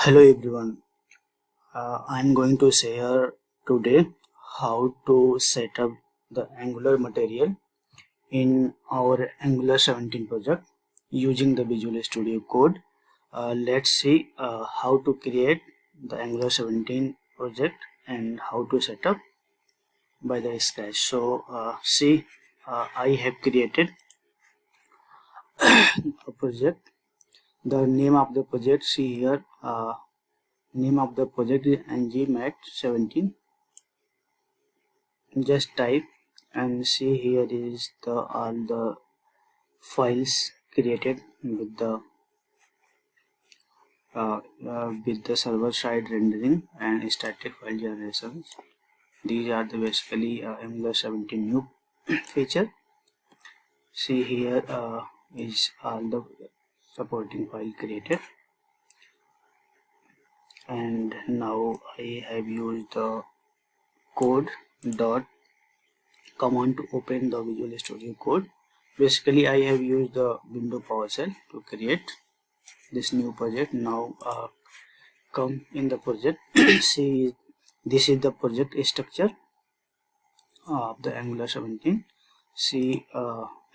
Hello everyone. I'm going to share today how to set up the Angular material in our Angular 17 project using the Visual Studio Code. Let's see how to create the Angular 17 project and how to set up by the scratch. So I have created a project. The name of the project, see here. Name of the project is ngmat17. Just type and see, here is the all the files created with the server side rendering and static file generations. These are the basically Angular 17 new feature. See here is all the supporting file created, and now I have used the code dot command to open the Visual Studio Code. Basically I have used the window PowerShell to create this new project. Now come in the project. See, this is the project structure of the Angular 17. See,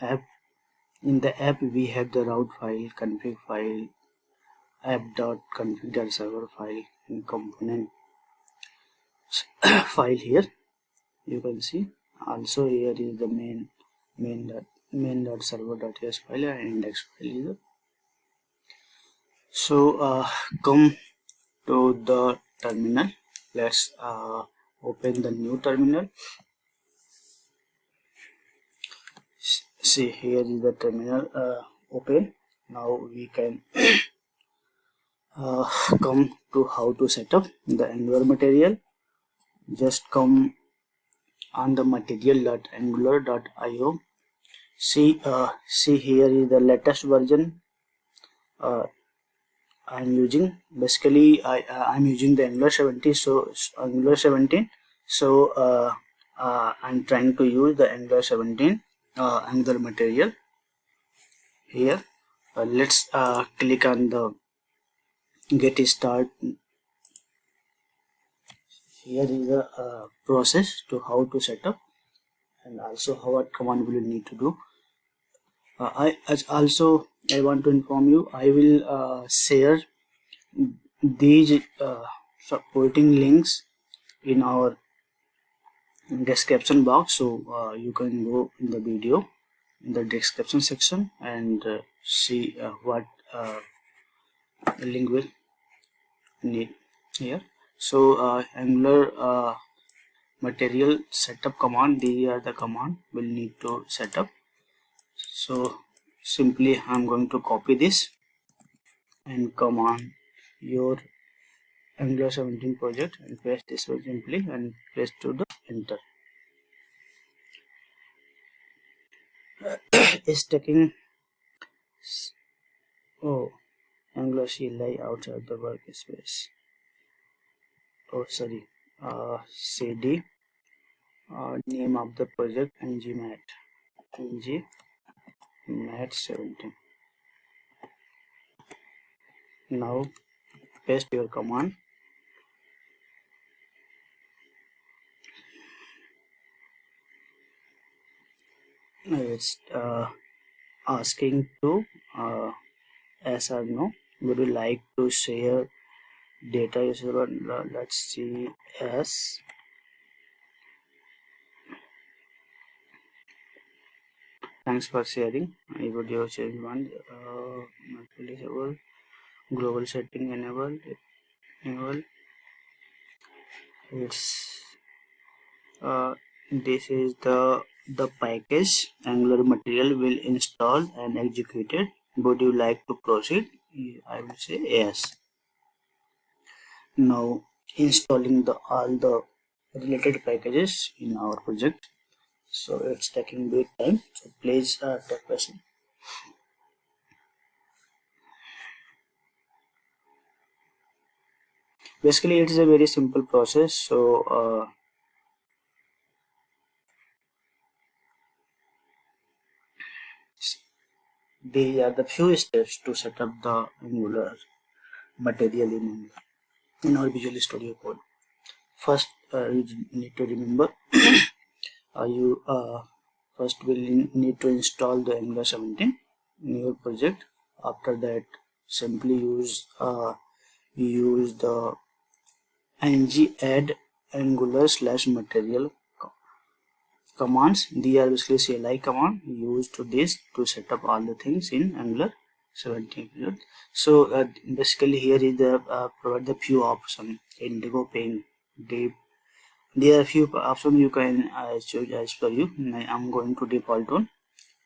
app, in the app we have the route file, config file, app.config.server file, and component file. Here you can see also here is the main.server.ts file and index file is the. So come to the terminal. Let's open the new terminal. See, here is the terminal open. Now we can come to how to set up the Angular material. Just come on the material.angular.io. See here is the latest version I'm using. Basically I'm using the Angular 17. So I'm trying to use the Angular 17 Angular material. Here let's click on the get start. Here is the process to how to set up, and also what command will need to do. I want to inform you, I will share these supporting links in our description box, so you can go in the video in the description section and see what link will need here. So Angular material setup command, these are the command will need to set up. So simply I'm going to copy this and come on your Angular 17 project and paste this one simply and press to the enter. It's taking Angular CLI outside the workspace. Oh sorry, CD name of the project ngmat17. Now paste your command. It's asking to yes or no, would you like to share data user? Let's see, yes. Thanks for sharing. I would change one disable, global setting enable. It's this is the package Angular material will install and executed. Would you like to proceed? I will say yes. Now installing all the related packages in our project, so it's taking bit time, so please take patience. Basically it is a very simple process. So these are the few steps to set up the Angular material in our Visual Studio Code. First, you need to remember you first will need to install the Angular 17 in your project. After that, simply use the ng add angular / material commands. These are basically CLI command used to this to set up all the things in Angular 17. So basically here is the provide the few options: indigo, pink, deep. There are few options you can choose as per you. I'm going to default one.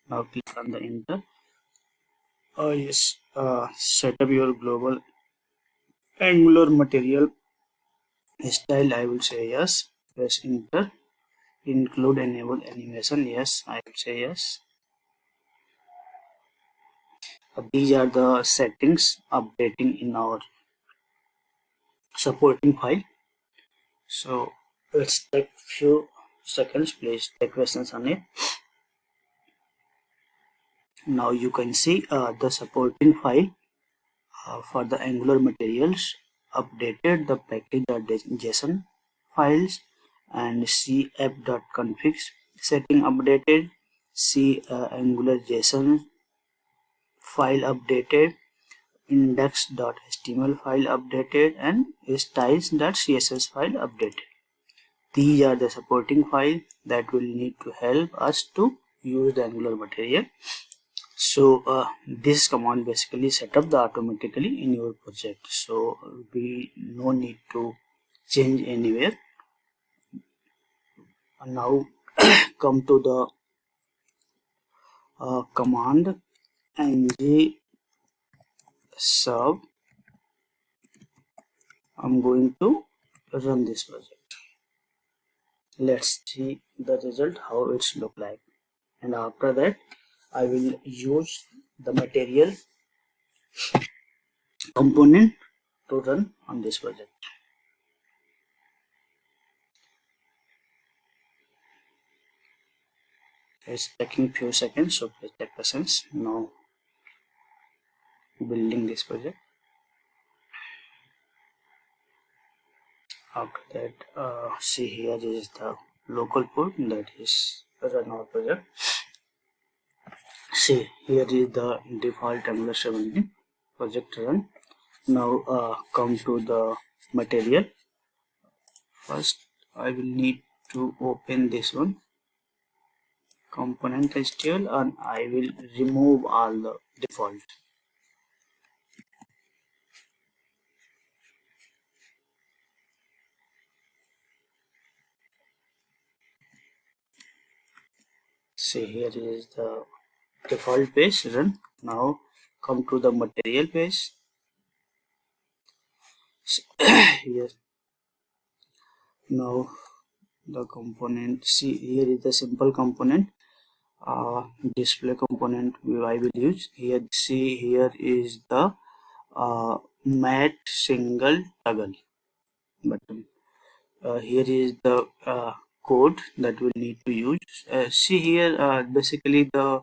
Now click on the enter. Yes, set up your global Angular material style. I will say yes. Press enter. Include enable animation. Yes, I will say yes. These are the settings updating in our supporting file. So let's take few seconds. Please take questions on it. Now you can see the supporting file for the Angular materials updated the package.json files and cf.config setting updated, c Angular JSON file updated, index.html file updated, and styles.css file updated. These are the supporting files that will need to help us to use the Angular material. So this command basically set up the automatically in your project. So we no need to change anywhere. And now come to the command ng serve. I'm going to run this project. Let's see the result, how it's look like. And after that I will use the material component to run on this project. It's taking few seconds, so please take patience. Now building this project. After that, see here is the local port that is run our project. See here is the default Angular 17 project run. Now come to the material. First I will need to open this one, component HTML, and I will remove all the default. See here is the default page run. Now come to the material page. Here now the component, see here is the simple component, display component I will use here. See here is the matte single toggle button. Here is the code that we need to use. See here basically the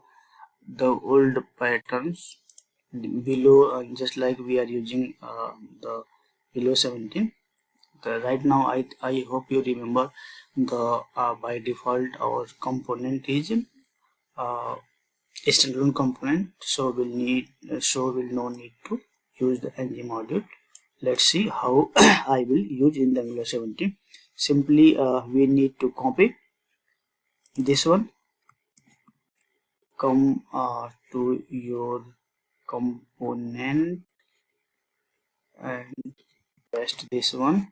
old patterns below, just like we are using the below 17. Right now I hope you remember the by default our component is uh, a standalone component, so we'll no need to use the ng module. Let's see how I will use in the Angular 17. Simply we need to copy this one, come to your component and paste this one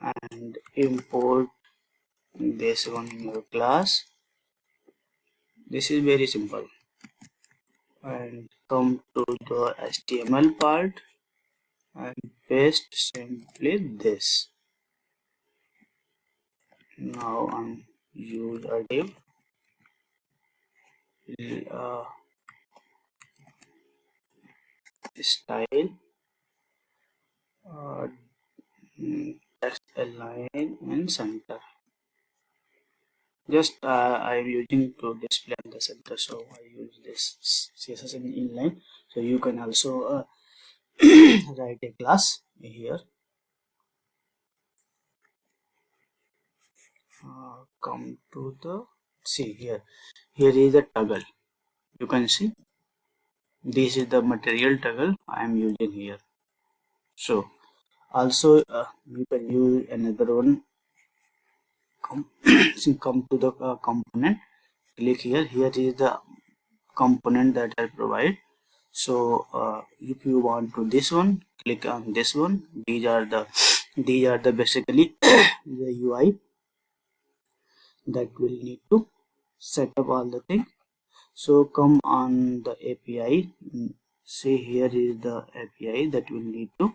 and import this one in your class. This is very simple. And come to the HTML part and paste simply this. Now I'm use a div style uh, text align and center. Just I'm using to display on the center, so I use this CSS in inline. So you can also write a class here. Come to the, see here, here is the toggle. You can see this is the material toggle I am using here. So also you can use another one. Come to the component, click here. Here is the component that I provide. So if you want to this one, click on this one. These are the basically the UI that will need to set up all the things. So come on the API. See, here is the API that will need to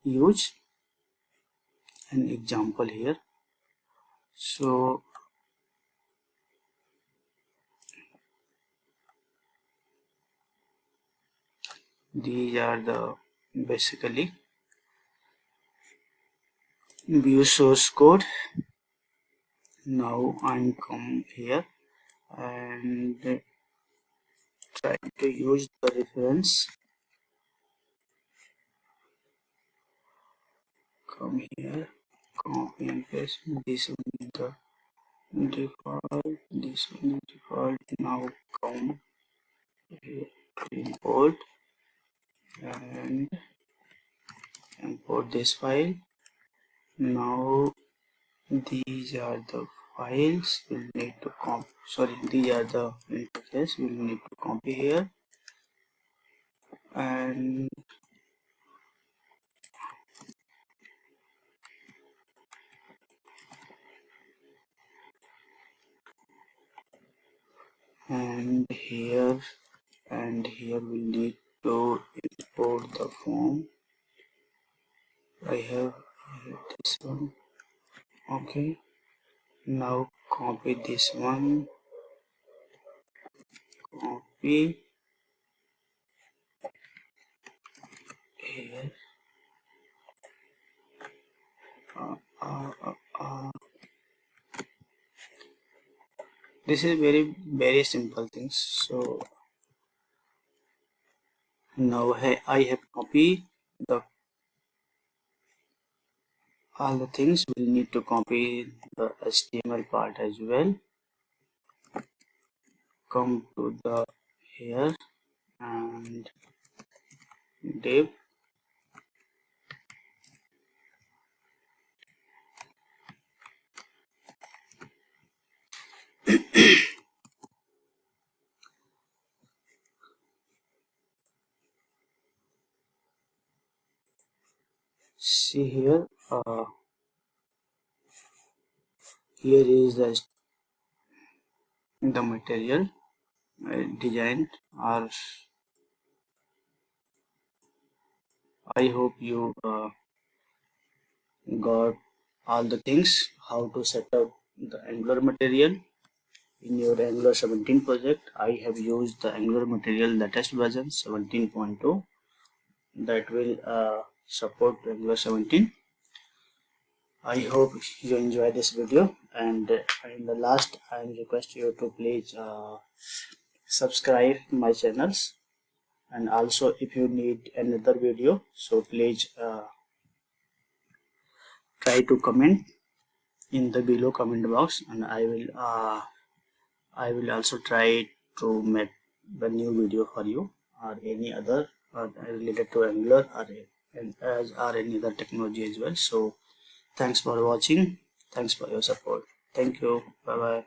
use an example here. So these are the basically view source code. Now I'm come here and try to use the reference. Come here, copy and paste. This one is the default, this one is default. Now come here to import and import this file. Now these are the files we'll need to copy. Sorry, these are the interface we'll need to copy here, and here we need to import the form. I have this one. Okay, now copy this one, copy here. This is very simple things. So now I have copied the all the things. We need to copy the HTML part as well. Come to the here and div. See here, here is the material designed. Or I hope you got all the things how to set up the Angular material in your Angular 17 project. I have used the Angular material latest version 17.2 that will support Angular 17. I hope you enjoy this video, and in the last I request you to please subscribe my channels, and also if you need another video, so please try to comment in the below comment box, and I will also try to make the new video for you, or any other related to Angular, or any other technology as well. So thanks for watching. Thanks for your support. Thank you. Bye bye.